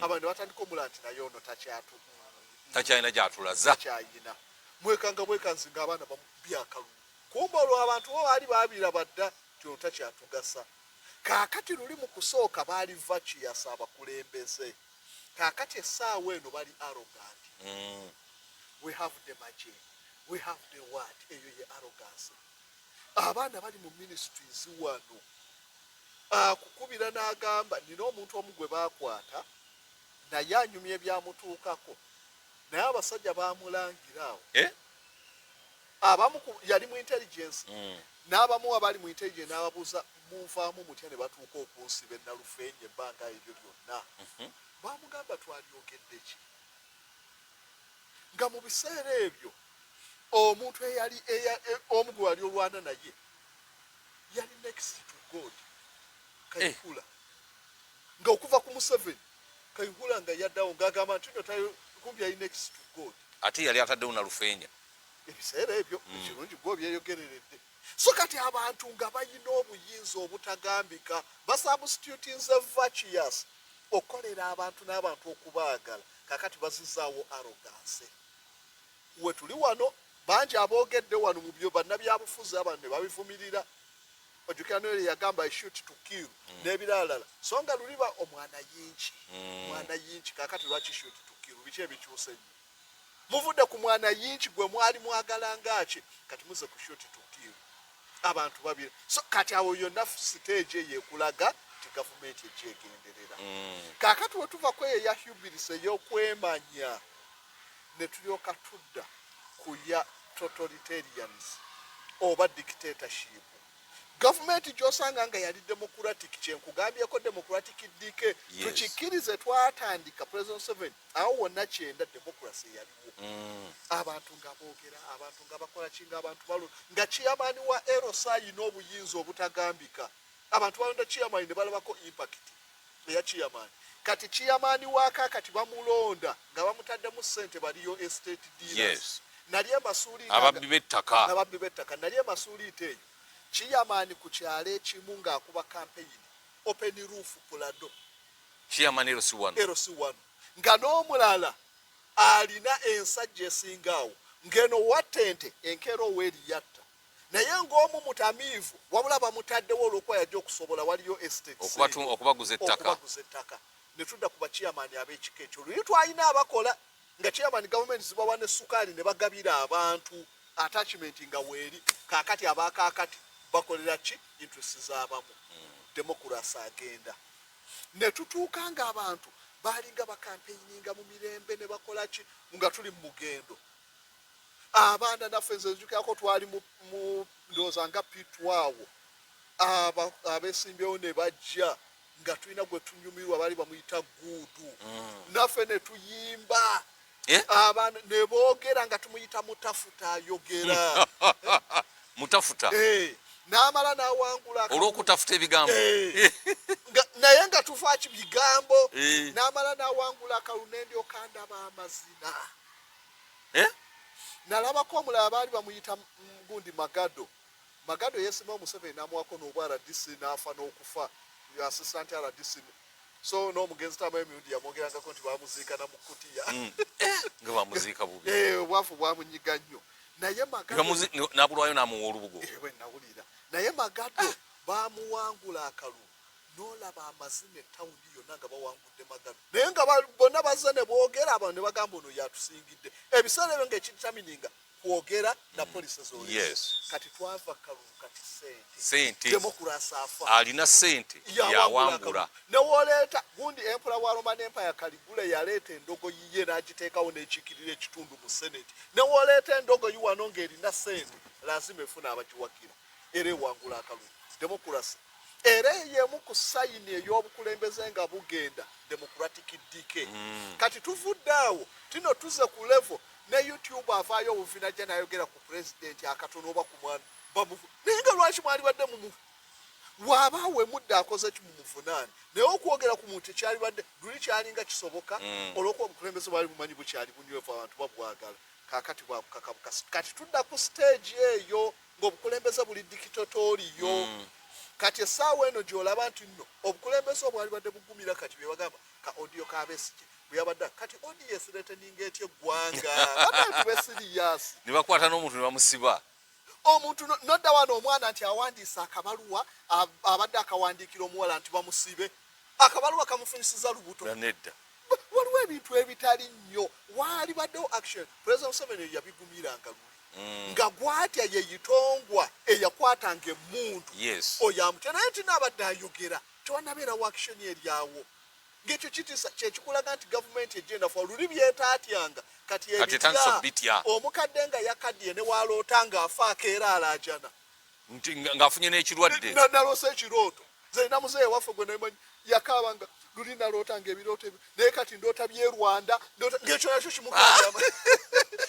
abantu batandika omula nti naye ono takyalina gyatulaza takyayina mwekanga bwekanzinga abaana bamubyakalu kumba olwo abantu bo baali baabiraba dda ti ono takyatugasa kaakati luli mu kusooka baali vacu yasa abakulembeze kaakati essaawa eno bali arrogant we have the magic we have the what eyo ye arrogance abaana bali mu ministries wano kukubira n'agamba nina omuntu omu gwe baakwata naye anyumya ebyamutuukako naye abasajja bamulangiraawo abamu yali mu intelligence n'abamu abali mu intelligence n'ababuuza munvaamu mutya ne batuuka okunsiba ennalufeenye ebbanga eryo lyonna bamugamba twalyogedde ki nga mu biseera ebyo omuntu eyali omu gwe wali olwana naye yali next to God Kayihura nga okuva ku Museveni Kayihura nga yaddawo ng'agamba nti no tayo kumbi yali next to God ate yali ataddewo na lufeenya ebiseera ebyo ekirungi gwe byeyogereredde so kati abantu nga bayina obuyinza obutagambika basubstitutinze virtuous okolera abantu n'abantu okubaagala kakati bazizaawo arrogance we tuli wano bangi aboogedde wano mu byo bannabyabufuzi abantu ne babivumirira ojjukira noyo yagamba shoot to kill n'ebiralala so nga luliba omwana yinki kakati lwaki shoot to kill biki ebikyuse nnyo muvudde ku mwana yinki gwe mwali mwagala ngaki kati muze ku shoot to kill abantu babiri so kati awo yonna stage eyekulaga ti gavumenti egyegenderera kakati we tuva kweyo ya hubris ey'okwemanya ne tulyoka tudda ku ya totalitarians oba dictatorship gavumenti gy'osanga nga yali democratic kyenkugambyeko democratic dike tukikkirize twatandika president 7 awo wonna kyenda democracy yaliwo abantu nga boogera abantu nga bakola kinga abantu balo nga chairman wa erosa ayina obuyinza obutagambika abantu balonda chairman ne balabako impact eya chairman kati chairman wa kakati bamulonda nga bamutaddemu ssente baliyo estate dealers nali amasuuli ababbi b'ettaka nali amasuuli eyo chairman ku kyalo ekimu ng'akuba campaign open roof plado chairman LC1 nga n'omulala alina ensajja esingaawo ngeno wattente enkeera oweeri yatta naye ng'omu mutamiivu wabula bamutaddewo olw'okuba yajja okusobola waliyo estate okubaguza ettaka ne tudda ku bachairman ab'ekika ekyo luli twalina abakola nga chairman gavumenti zibawa ne ssukaali ne bagabira abantu attachment nga weeri kaakati abaakaakati bakolera ki interest z'abamu democracy agenda ne tutuuka nga abantu baalinga bakampeininga mu mirembe ne bakola ki nga tuli mu mugendo abaana naffe nzejukirako twali mu ndowooza nga pitwawo abeesimbyewo ne bajja nga tulina gwe tunyumirwa baali bamuyita guudu naffe ne tuyimba abaana ne boogera nga tumuyita mutafuta ayogera mutafuta n'amala n'awangula olw'okutafuta ebigambo naye nga tufa ki bigambo n'amala n'awangula akalunendio okandaba amazina nalabako omulala baali bamuyita gundi magado yeesima Museveni n'amuwako n'obwa RDC n'afa n'okufa assistant RDC so n'omugenzi tama emirundi yamwogerangako nti bamuziika na mu kutiya nga bamuziika bubi obwafu bwamunyiga nnyo naye n'abulwayo n'amuwa olubugo nawulira naye magado bamuwangula akalulu n'olaba amazina ettawuni yonna nga bawangudde magado naye nga bonna bazze ne boogera abantu ne bagamba ono yatusingidde ebiseera ebyo ng'ekitamininga kwogera na polisi z'olesi kati twava kalulu kati sente democracy afa alina sente yawangula newoleeta gundi empola wa Roman Empire Kaligula yaleeta endogoyi ye n'agiteekawo n'ekiikirira ekitundu mu senate newoleeta endogoyi wano ng'erina sente lazima efuna abagiwagira era ewangula akalulu democracy era yemu ku sayini ey'obukulembeze nga bugenda democratic decay kati tuvudde awo tino tuze ku level ne YouTube avaayo obuvina gye nayogera ku president akatono oba ku mwana naye nga lwaki mwali badde waabaawe mudde akoze kimumuvunaani naye okwogera ku muntu kyali badde luli kyalinga kisoboka olw'okuba obukulembeze bwali bumanyi bukyali bunywevu abantu babwagala kaakati bwakukaka bukasi kati tudda ku stage eyo ng'obukulembeze buli dikitotoriyo kati essaawa eno gy'olaba nti nno obukulembeze obwali badde bugumira kati bye bagamba ka audio kabesigye buyabadde kati ODS reteninga etya eggwanga abantu besiriyasi ne bakwata n'omuntu ne bamusiba omuntu nodda wano omwana nti awandiisa akabaluwa abadde akawandiikira omuwala nti bamusibe akabaluwa kamufunyisiza lubuto nedda waliwo ebintu ebitali nnyo waali baddewo action president Museveni yabigumiranga luli nga gwatya yeyitongwa eyakwatanga emuntu oyo amutya naye nti n'abadde ayogera tewanabeerawo action eryawo ng'ekyo kitiisa kyekikulaga nti gavumenti egenda fa oluli byetaatyanga kati ebitya omukadde nga yakaddiye ne waloota ng'afaako era alaajana nti ng'afunye n'ekirwadde naloose ekirooto nze nina muzeeyi waffe gwe nemanyi yakaaba nga luli naloota ng'ebirooto ebyo naye kati ndoota by'e Rwanda ng'ekyo nakyo kimukaaba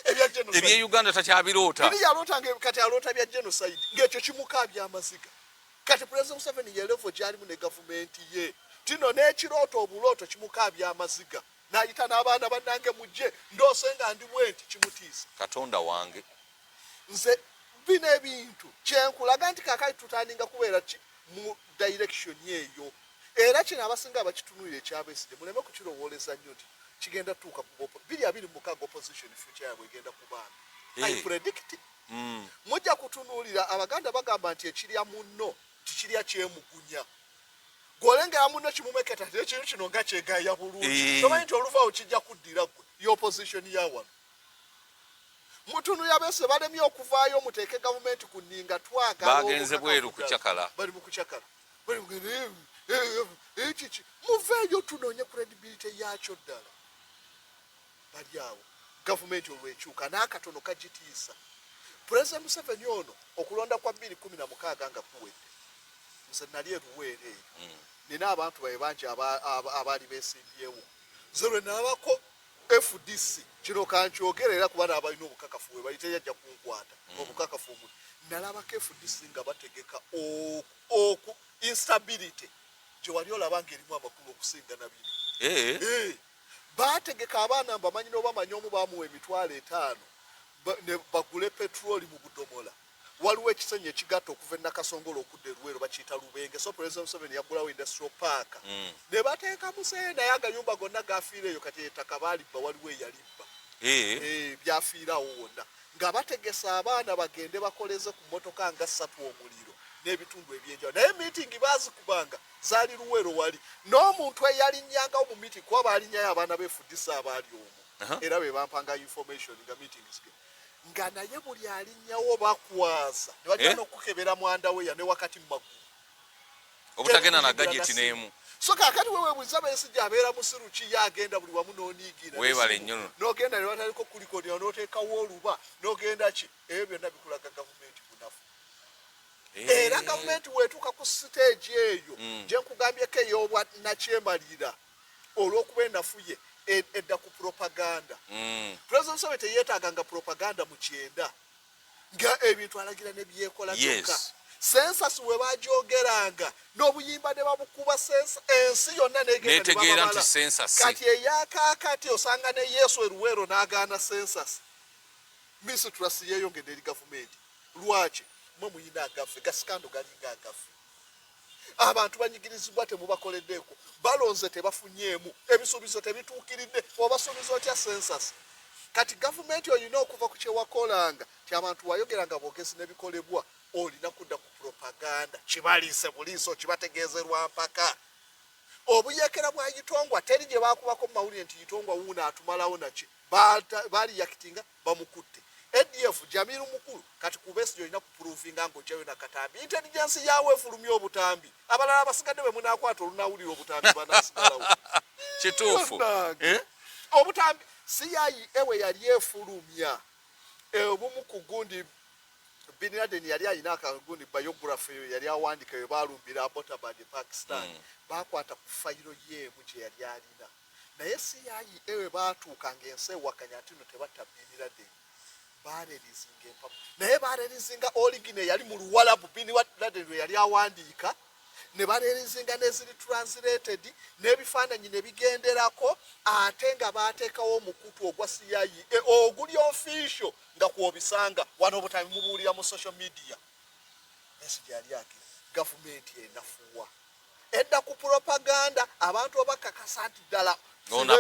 ebya genocide ebye Uganda takyabiroota yaloota kati aloota bya genocide ng'ekyo kimukaabya amaziga kati President Museveni ye level gy'alimu ne gavumenti ye tino n'ekirooto obulooto kimukaabya amaziga n'ayita n'abaana bannange mujje ndoose nga ndi bwenti kimutiisa Katonda wange nze bino ebintu kyenkulaga nti kaakati tutandinga kubeera ki mu direction eyo era kino abasinga abakitunuulira ekyabeesigye muleme kukirowooleza nnyo nti kigenda tuuka ku 2026 opposition future yabwe egenda kubaana I predict mujja kutunuulira abaganda bagamba nti ekirya munno tikirya kyemugunya gw'olengera munno kimumeketa ti ekintu kino nga kyegaaya bulungi tomanyi nti oluvaawo kijja kuddira gwe y'opposition ya wano mutunu yabeese balemye okuvaayo muteeke gavumenti ku nninga twagala bagenze bweru kucyakala bali mu kucyakala ekiki muveeyo tunoonye credibility yakyo ddala bali awo gavumenti olwekyuka n'akatono kagitiisa President Museveni ono okulonda kwa 2016 nga kuwedde nze nali eruweere eyo nina abantu baye bangi abaali beesimbyewo nze lwe nalabako FDC kino kankyogera era kuba n'abalina obukakafu we bayite yajja kunkwata obukakafu omuli nalabako FDC nga bategeka instability gye wali olaba ng'erimu amakulu okusinga na biri baategeka abaana bamanyi n'obamanyi omu baamuwa $5,000 ne bagule petroli mu budomola waliwo ekisenyi ekigatta okuva Nakasongolo okudda Luweero bakiyita Lubenge so President Museveni yagulawo industrial park ne bateeka musee naye agayumba gonna gafiira eyo kati ettaka baalibba waliwo eyalibba byafiirawo wonna nga bategesa abaana bagende bakoleze ku mmotoka nga 3 omuliro n'ebitundu ebyenjawulo naye miitingi baazikubanga zaali Luweero wali n'omuntu eyalinnyanga mu miitingi kuba baalinnyayo abaana beefudisa abaali omwo era be bampanga information nga meetings nga naye buli alinnyawo bakwaza ne bajja n'okukebera mwanda we ya ne wakati mu magulu obutagenda na gadget n'emu so kaakati wewe bwiza beesijja abeera musiru ki yagenda buli wamu n'oniigira weebale nnyo n'ogenda ne bataliko kulikoni n'oteekawo oluba n'ogenda ki ebyo byonna bikulaga gavumenti bunafu era gavumenti weetuuka ku siteegi eyo gye nkugambyeko ey'obwa nakyemalira olw'okuba enafu ye edda ku propaganda President Museveni teyeetaaganga propaganda mu kyenda nga ebintu alagira ne byekola byokka census we bagyogeranga n'obuyimba ne babukuba ensi yonna netegeera nti census kati eyakaakati osanga ne Yesu Eruweero n'agaana census mistrust yeeyongedde eri gavumenti lwaki mwe muyina agaffe gasikando galinga agaffe abantu banyigirizibwa temubakoleddeeko balonze tebafunyeemu ebisuubizo tebituukiridde obasuubiza otya census kati gavumenti olina okuva ku kyewakolanga ti abantu wayogeranga bwogezi n'ebikolebwa olina kudda ku propaganda kibaliise buliiso kibategeezerwa mpaka obuyeekera bwa Yitongwa teri gye baakubako mu mawulire nti Yitongwa wuuno atumalawo naki baali yakitinga bamukutte ADF Jamiru Mukulu kati ku Besigye olina kupuruvinga ng'ogyayo na katambi intelligence yawe efulumya obutambi abalala abasigadde bwe munaakwata olunawulira obutambi banaasigalawo kituufu obutambi CIA ewe yali efulumya obumu ku gundi Bin Laden yali alina akagundi biography yali awandika we baalumbira Abbottabad Pakistan baakwata ku fayiro yeemu gye yali alina naye CIA ewe baatuuka ng'ensi ewakanya ati no tebatta Bin Laden baarerizinga empapu naye baarerizinga origine yali mu Luwalabu Bin Laden lwe yali awandiika ne baarerizinga n'eziri translated n'ebifaananyi ne bigenderako ate nga baateekawo omukutu ogwa CIA oguli official nga kwobisanga wano obutambi mubuulira mu social media Besigye yali akira gavumenti enafuwa edda ku propaganda abantu abakakasa nti ddala ono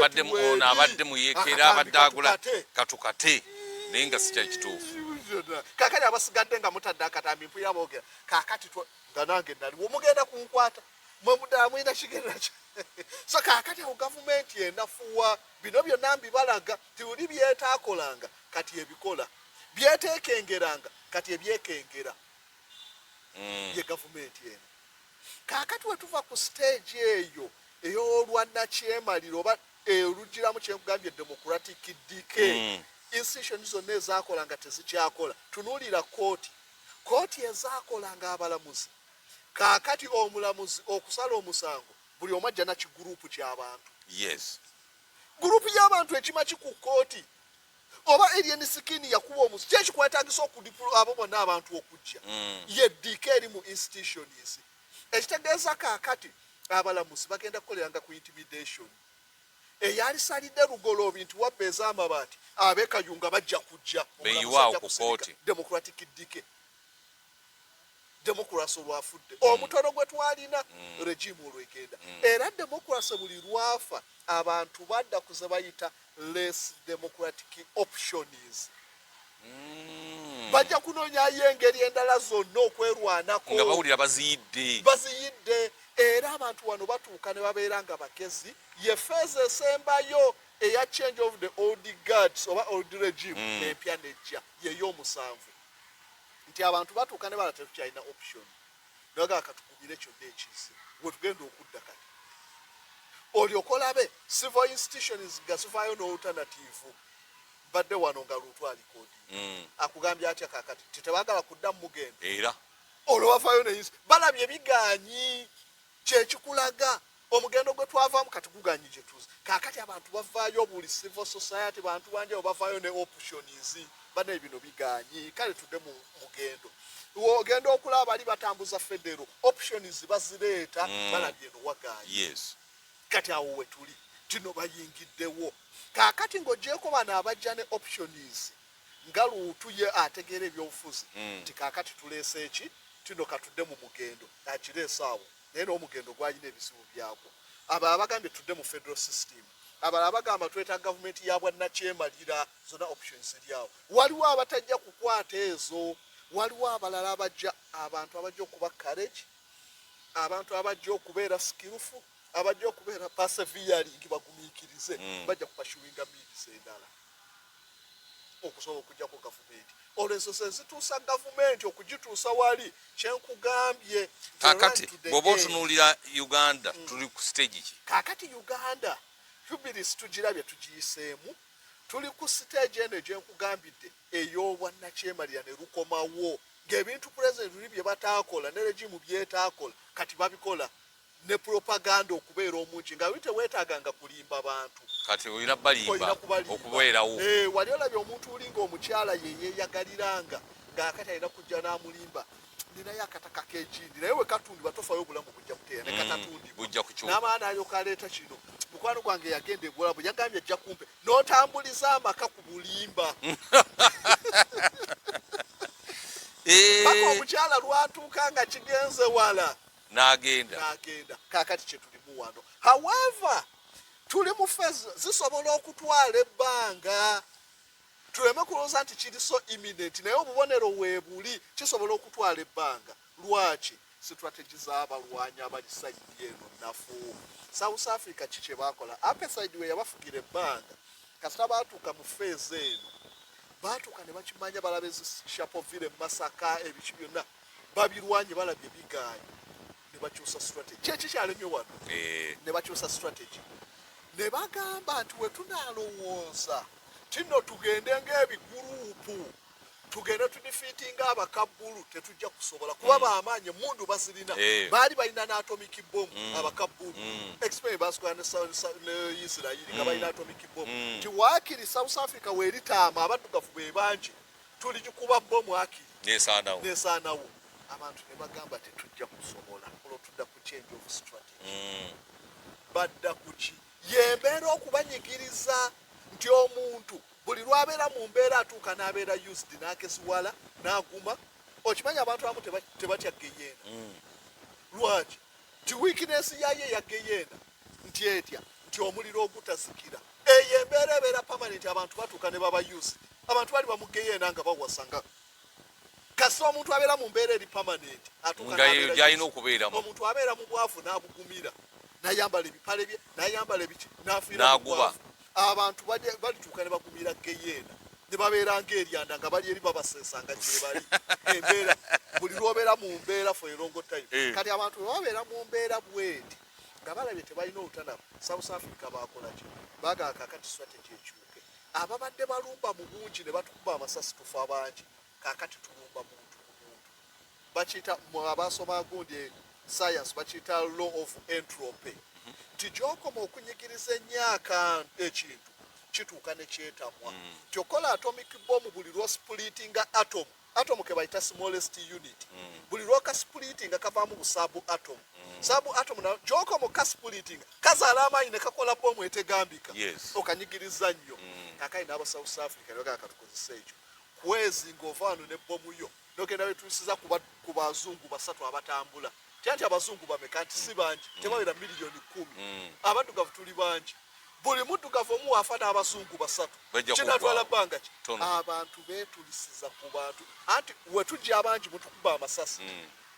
abadde muyeekera abadde agula katukate naye nga si kyali kituufu kaakati abasigadde nga mutadde akatambi mpulira boogera kaakati nga nange naliwo mugenda kunkwata mwe muddala mulina kigenda kyo so kaakati awo gavumenti enafuwa bino byonna mbibalaga tiuli byetaakolanga kati ebikola byeteekengeranga kati ebyekengera ye gavumenti eno kaakati we tuva ku stage eyo ey'olwannakyemaliro oba erugiramu kyenkugambye democratic decay institution zonna ezaakola nga tezikyakola. Tunuulira kooti ezaakolanga abalamuzi kaakati omulamuzi okusala omusango buli omu ajja na kiguruupu ky'abantu. Yes. Guruupu y'abantu ekima ku kooti oba Alien Skin yakuba omuzi kyekikwetagisa okudipulo abo bonna abantu okujja ye dike eri mu institutions ekitegeeza kaakati abalamuzi bagenda kukoleranga ku intimidation eyalisalidde lugoloobi nti wabba ez'amabaati ab'ekayunga bajja kujja beyiwaawo ku kooti democratic dike democracy olwafudde omutono gwe twalina regime olwegenda era democracy buli lwafa abantu badda kuze bayita less democratic options bajja kunonyayo engeri endala zonna okwerwanako nga bawulira baziyidde era abantu wano batuuka ne babeera nga bagezi ye feeza esembayo eya change of the old guards oba old regime empya nejja yey'omusanvu nti abantu batuuka ne bala tetukyalina option naga katukubire kyonna ekizi wetugenda okudda kati olyoka olabe civil institutions nga zivaayo n'alternative badde wano nga lutwalikodi akugambye atya kakati tetebagala kudda mu mugendo era olwo bafaayo ne balabye biganyi kyekikulaga omugendo gwe twavaamu kati guganyi gye tuzi kaakati abantu bavaayo buli civil society bantu banjeo bavaayo ne options bane bino biganyi kale tudde mu mugendo ogenda okulaba bali batambuza federal options bazireeta balabye no waganyi yes kati awo wetuli tino bayingiddewo kaakati ng'ogyeko bano abajja ne options nga luutu ye ategeera ebyobufuzi nti kaakati tuleese eki tino katudde mu mugendo akireese awo naye n'omugendo gwalina ebizibu byagwo abalala bagambye tudde mu federal system abalala bagamba twetaaga gavumenti ya bwannakyemalira zonna options eryawo waliwo abatajja kukwata ezo waliwo abalala abajja abantu abajja okuba courage abantu abajja okubeera skillful abajja okubeera persevering bagumiikirize bajja kupashuwinga miidisi endala okusobola okujjako gavumenti olwezo zituusa gavumenti okugituusa wali kyenkugambye kakati bw'oba otunuulira Uganda tuli ku stage ki kakati Uganda jubilis tugirabye tugiyiseemu tuli ku stage eno gyenkugambidde ey'obwannakyemalira ne lukomawo ng'ebintu president luli bye bataakola ne regimu byetaakola kati babikola ne propaganda okubeera omungi nga teweetaaganga kulimba bantu kati olina balimba okubeerawo wali olabye omuntu olinga omukyala yeyeeyagaliranga ng'akati alina kujja n'amulimba ninayo akataka k'ekindi naye we katundibwa tofayo obulamu bujja kuteera ne katatundibwa n'amaana alyoka aleeta kino mukwano gwange yagenda egulabu yagambye ajja kumpe n'otambuliza amaka ku bulimba paka omukyala lwatuuka nga kigenze wala n'agenda kaakati kye tulimu wano however tuli mu fezi zisobola okutwala ebbanga tuleme kulowooza nti kiri so imminent naye obubonero weebuli kisobola okutwala ebbanga lwaki strategy z'abalwanyi abali sayidi eno nafu South Africa kikye bakola apeside we yabafugira ebbanga kasita baatuuka mu fezi eno baatuuka ne bakimanya balaba Sharpeville Masaka ebiki byonna babirwanye balabye bigaanyi ne bakyusa strategy kyeki kyalemye wano ne bakyusa strategy ne bagamba nti we tunaalowooza tino tugende ng'ebiguruupu tugende tudifiitinga abakabbulu tetujja kusobola kuba bamaanyi emundu bazirina baali balina n'atomic bomb abakabbulu explain basikola ne Israeli nga balina atomic bomb nti waakiri South Africa weeritaama abaddugavu be bangi tuligikuba bomu akiri nesaanawo abantu ne bagamba tetujja kusobola olwo tudda ku change of strategy badda kuki yembeera okubanyigiriza nti omuntu buli lwabeera mu mbeera atuuka n'abeera used n'akesiwala n'aguma okimanya abantu abamu tebatya geyeena lwaki nti weakness yaye ya geyeena nti etya nti omuliro ogutazikira eyo embeera ebeera permanent abantu batuuka ne baba used abantu bali bamugeyeena nga bawasanga kasita omuntu abeera mu mbeera eri permanent atuukaayina okubeeramu omuntu abeera mu bwavu n'abugumira n'ayambala ebipale bye n'ayambala ebiki n'afiira mu bwavu abantu balituuka ne bagumira geyeena ne babeera ng'eryanda nga bali eri babasesanga gye bali embeera buli lwobeera mu mbeera for a long time kati abantu bwe babeera mu mbeera bweti nga balabye tebalina olutanamu. South Africa bakola ki baga kakati strategy ekyuke ababadde balumba mu bungi ne batukuba amasasi tufa abangi kakati tulumba muntu bakiyita abasoma gundi science bakiyita law of entropy nti gy'okoma okunyigiriza ennyaka ekintu kituuka ne kyetamwa tyokola atomic bomb buli lw'osplitinga atom ke bayita smallest unit buli lw'oka splitinga kavaamu busabu atom sabu atom na gy'okoma okasplitinga kazaala amaanyi ne kakola bomu etegambika okanyigiriza nnyo kakali n'aba South Africa noga katukozesa ekyo kwezi ng'ovaano ne bomu yo nogenda betuusiza ku bazungu basatu abatambula Tianti abazungu bameka nti si bangi tebawera miliyoni 10 abaddugavu tuli bangi buli muddugavu omu afa n'abazungu basatu kinatwala bbanga ki abantu beetulisiza ku bantu anti wetujja abangi mutukuba amasasi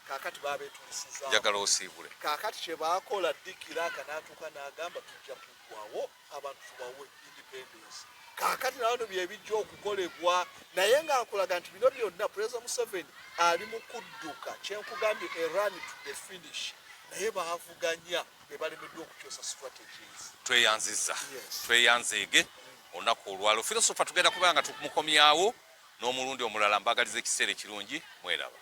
kakati babeetulisiza njagala osiibule kakati kye baakola Dikiraka n'atuuka n'agamba tujja kuggwawo abantu tubawe independence kakati nabano byebijja okukolebwa naye nga nkulaga nti bino byonna President Museveni ali mu kudduka kyenkugambye a run to the finish naye baavuganya be balemeddwa okukyosa strategies tweyanzeege olunaku olwalo filosofa tugenda kubeera nga tumukomyawo n'omulundi omulala mbagaliza ekiseera ekirungi mweraba